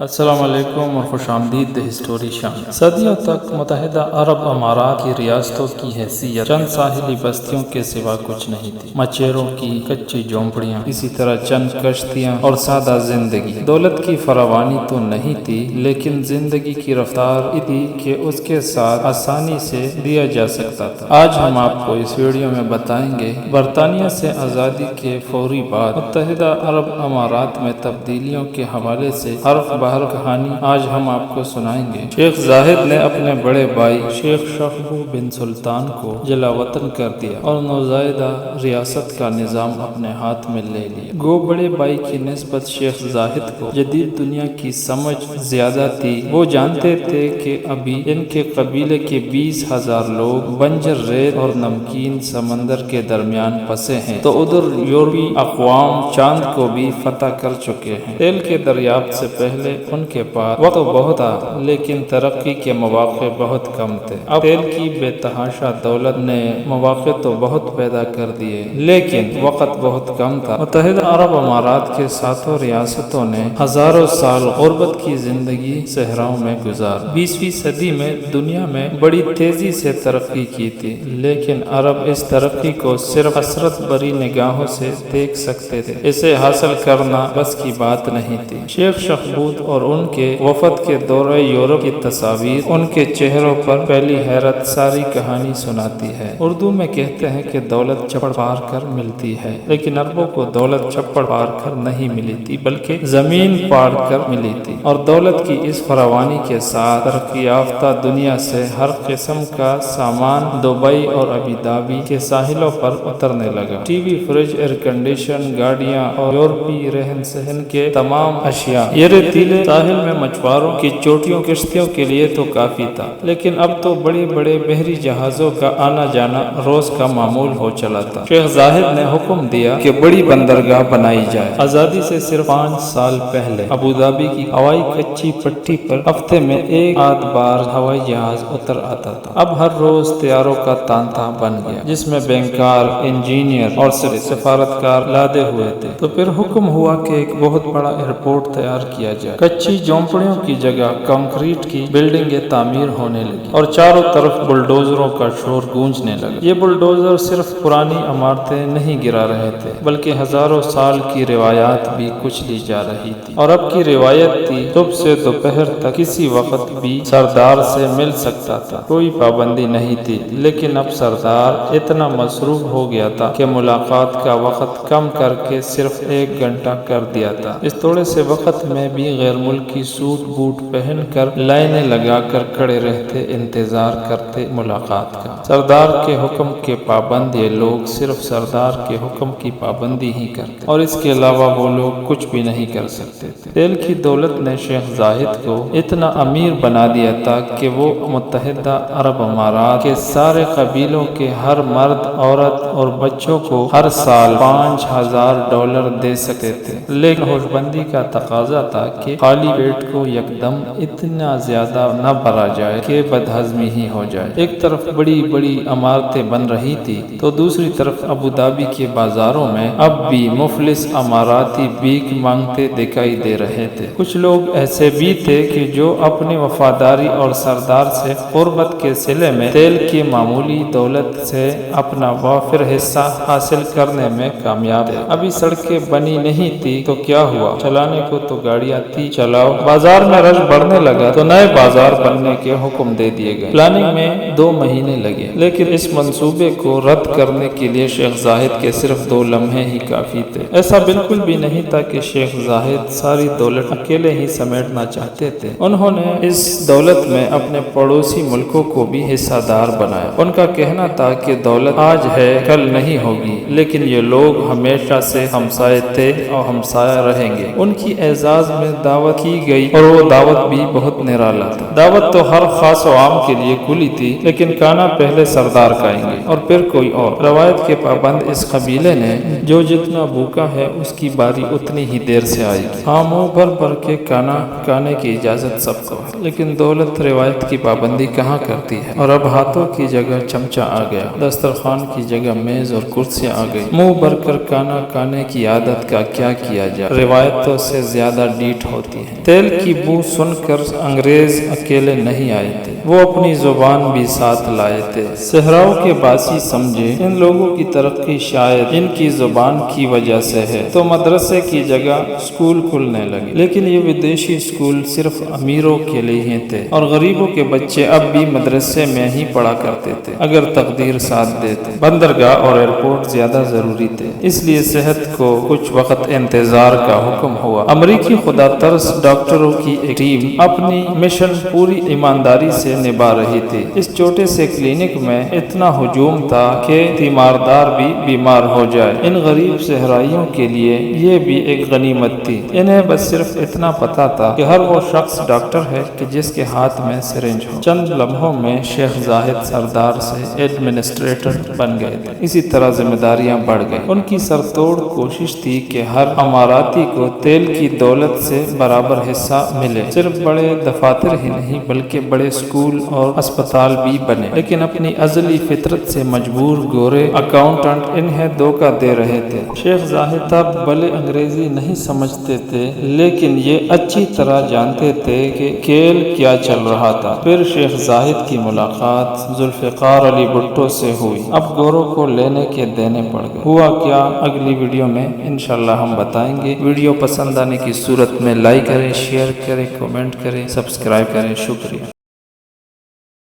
السلام علیکم اور خوش آمدید دی ہسٹوری شامل۔ صدیوں تک متحدہ عرب امارات کی ریاستوں کی حیثیت چند ساحلی بستیوں کے سوا کچھ نہیں تھی۔ مچیروں کی کچی جھونپڑیاں، اسی طرح چند کشتیاں اور سادہ زندگی۔ دولت کی فراوانی تو نہیں تھی، لیکن زندگی کی رفتار اتنی کہ اس کے ساتھ آسانی سے دیا جا سکتا تھا۔ آج ہم آپ کو اس ویڈیو میں بتائیں گے برطانیہ سے آزادی کے فوری بعد متحدہ عرب امارات میں تبدیلیوں کے حوالے سے حرف بہر کہانی آج ہم آپ کو سنائیں گے۔ شیخ زاہد نے اپنے بڑے بھائی شیخ شخبو بن سلطان کو جلا وطن کر دیا اور نوزائیدہ ریاست کا نظام اپنے ہاتھ میں لے لیا۔ گو بڑے بھائی کی نسبت شیخ زاہد کو جدید دنیا کی سمجھ زیادہ تھی۔ وہ جانتے تھے کہ ابھی ان کے قبیلے کے 20,000 لوگ بنجر ریت اور نمکین سمندر کے درمیان پھنسے ہیں، تو ادھر یورپی اقوام چاند کو بھی فتح کر چکے ہیں۔ تیل کے دریافت سے پہلے ان کے پاس وقت تو بہت تھا، لیکن ترقی کے مواقع بہت کم تھے۔ اب تیل کی بے تحاشا دولت نے مواقع تو بہت پیدا کر دیے، لیکن وقت بہت کم تھا۔ متحدہ عرب امارات کے ساتوں ریاستوں نے ہزاروں سال غربت کی زندگی صحراؤں میں گزار۔ 20ویں صدی میں دنیا میں بڑی تیزی سے ترقی کی تھی، لیکن عرب اس ترقی کو صرف حسرت بری نگاہوں سے دیکھ سکتے تھے۔ اسے حاصل کرنا بس کی بات نہیں تھی۔ شیخ شخبود اور ان کے وفد کے دورہ یورپ کی تصاویر ان کے چہروں پر پہلی حیرت ساری کہانی سناتی ہے۔ اردو میں کہتے ہیں کہ دولت چپڑ پار کر ملتی ہے، لیکن عربوں کو دولت چپڑ پار کر نہیں ملی تھی، بلکہ زمین پار کر ملی تھی۔ اور دولت کی اس فراوانی کے ساتھ ترقی یافتہ دنیا سے ہر قسم کا سامان دبئی اور ابوظہبی کے ساحلوں پر اترنے لگا۔ T V, fridge, air condition, گاڑیاں اور یورپی رہن سہن کے تمام اشیاء، یہ ریتیلے ساحل میں مچھواروں کی چوٹیوں کشتیوں کے لیے تو کافی تھا، لیکن اب تو بڑے بڑے بحری جہازوں کا آنا جانا روز کا معمول ہو چلا تھا۔ شیخ زاہد نے حکم دیا کہ بڑی بندرگاہ بنائی جائے۔ آزادی سے صرف 5 سال پہلے ابوظہبی کی ہوائی کچی پٹی پر ہفتے میں ایک آدھ بار ہوائی جہاز اتر آتا تھا۔ اب ہر روز طیاروں کا تانتا بن گیا، جس میں بینکار، انجینئر اور سفارتکار لادے ہوئے تھے۔ تو پھر حکم ہوا کہ ایک بہت بڑا ایئرپورٹ تیار کیا جائے۔ کچی جھونپڑیوں کی جگہ کنکریٹ کی بلڈنگیں تعمیر ہونے لگی اور چاروں طرف بلڈوزروں کا شور گونجنے لگا۔ یہ بلڈوزر صرف پرانی عمارتیں نہیں گرا رہے تھے، بلکہ ہزاروں سال کی روایات بھی کچلی جا رہی تھی۔ اور اب کی روایت تھی صبح سے دوپہر تک کسی وقت بھی سردار سے مل سکتا تھا، کوئی پابندی نہیں تھی۔ لیکن اب سردار اتنا مصروف ہو گیا تھا کہ ملاقات کا وقت کم کر کے صرف 1 گھنٹہ کر دیا تھا۔ اس تھوڑے سے وقت میں بھی غیر ملکی سوٹ بوٹ پہن کر لائنیں لگا کر کھڑے رہتے، انتظار کرتے ملاقات کا۔ سردار کے حکم کے پابند یہ لوگ صرف سردار کے حکم کی پابندی ہی کرتے، اور اس کے علاوہ وہ لوگ کچھ بھی نہیں کر سکتے تھے۔ تیل کی دولت نے شیخ زاہد کو اتنا امیر بنا دیا تھا کہ وہ متحدہ عرب امارات کے سارے قبیلوں کے ہر مرد، عورت اور بچوں کو ہر سال $5,000 دے سکتے تھے۔ لیکن ہوش بندی کا تقاضا تھا کہ خالی پیٹ کو یکدم اتنا زیادہ نہ بھرا جائے کہ بدہضمی ہی ہو جائے۔ ایک طرف بڑی بڑی عمارتیں بن رہی تھی، تو دوسری طرف ابوظہبی کے بازاروں میں اب بھی مفلس اماراتی بھیک مانگتے دکھائی دے رہے تھے۔ کچھ لوگ ایسے بھی تھے کہ جو اپنی وفاداری اور سردار سے قربت کے صلے میں تیل کی معمولی دولت سے اپنا وافر حصہ حاصل کرنے میں کامیاب تھے۔ ابھی سڑکیں بنی نہیں تھی تو کیا ہوا، چلانے کو تو گاڑیاں تھی، چلاؤ۔ بازار میں رش بڑھنے لگا تو نئے بازار بننے کے حکم دے دیے گئے۔ پلاننگ میں 2 مہینے لگے، لیکن اس منصوبے کو رد کرنے کے لیے شیخ زاہد کے صرف 2 لمحے ہی کافی تھے۔ ایسا بالکل بھی نہیں تھا کہ شیخ زاہد ساری دولت اکیلے ہی سمیٹنا چاہتے تھے۔ انہوں نے اس دولت میں اپنے پڑوسی ملکوں کو بھی حصہ دار بنایا۔ ان کا کہنا تھا کہ دولت آج ہے کل نہیں ہوگی، لیکن یہ لوگ ہمیشہ سے ہمسائے تھے اور ہمسایہ رہیں گے۔ ان کی اعزاز میں دعوت کی گئی اور وہ دعوت بھی بہت نرالا تھا۔ دعوت تو ہر خاص و عام کے لیے کھلی تھی، لیکن کھانا پہلے سردار کھائیں گے اور پھر کوئی اور۔ روایت کے پابند اس قبیلے نے جو جتنا بھوکا ہے اس کی باری اتنی ہی دیر سے آئے گی۔ ہاں، منہ بھر بھر کے کھانا کھانے کی اجازت سب کو ہے، لیکن دولت روایت کی پابندی کہاں کرتی ہے۔ اور اب ہاتھوں کی جگہ چمچہ آ گیا، دسترخوان کی جگہ میز اور کرسیاں آ گئی۔ منہ بھر کر کھانا کھانے کی عادت کا کیا کیا جائے۔ روایتوں سے زیادہ ڈیٹ میٹ ہوتی ہیں۔ تیل کی بو سن کر انگریز اکیلے نہیں آئے تھے، وہ اپنی زبان بھی ساتھ لائے تھے۔ صحراؤں کے باسی سمجھے ان لوگوں کی ترقی شاید ان کی زبان کی وجہ سے ہے، تو مدرسے کی جگہ اسکول کھلنے لگے، لیکن یہ ودیشی اسکول صرف امیروں کے لیے ہی تھے اور غریبوں کے بچے اب بھی مدرسے میں ہی پڑھا کرتے تھے اگر تقدیر ساتھ دیتے۔ بندرگاہ اور ایئرپورٹ زیادہ ضروری تھے، اس لیے صحت کو کچھ وقت انتظار کا حکم ہوا۔ امریکی خدا ترس ڈاکٹروں کی ایک ٹیم اپنی مشن پوری ایمانداری سے نبھا رہی تھی۔ اس چھوٹے سے کلینک میں اتنا ہجوم تھا کہ تیماردار بھی بیمار ہو جائے۔ ان غریب صحرائیوں کے لیے یہ بھی ایک غنیمت تھی۔ انہیں بس صرف اتنا پتا تھا کہ ہر وہ شخص ڈاکٹر ہے کہ جس کے ہاتھ میں سرنج ہو۔ چند لمحوں میں شیخ زاہد سردار سے ایڈمنسٹریٹر بن گئے تھے۔ اسی طرح ذمہ داریاں بڑھ گئی۔ ان کی سرتوڑ کوشش تھی کہ ہر اماراتی کو تیل کی دولت سے برابر حصہ ملے۔ صرف بڑے دفاتر ہی نہیں بلکہ بڑے اسکول اور اسپتال بھی بنے، لیکن اپنی ازلی فطرت سے مجبور گورے اکاؤنٹنٹ انہیں دھوکہ دے رہے تھے۔ شیخ زاہد تب بھلے انگریزی نہیں سمجھتے تھے، لیکن یہ اچھی طرح جانتے تھے کہ کھیل کیا چل رہا تھا۔ پھر شیخ زاہد کی ملاقات ذوالفقار علی بھٹو سے ہوئی۔ اب گوروں کو لینے کے دینے پڑ گئے۔ ہوا کیا اگلی ویڈیو میں انشاءاللہ ہم بتائیں گے۔ ویڈیو پسند آنے کی صورت میں لائک کریں، شیئر کریں، کمنٹ کریں، سبسکرائب کریں۔ شکریہ۔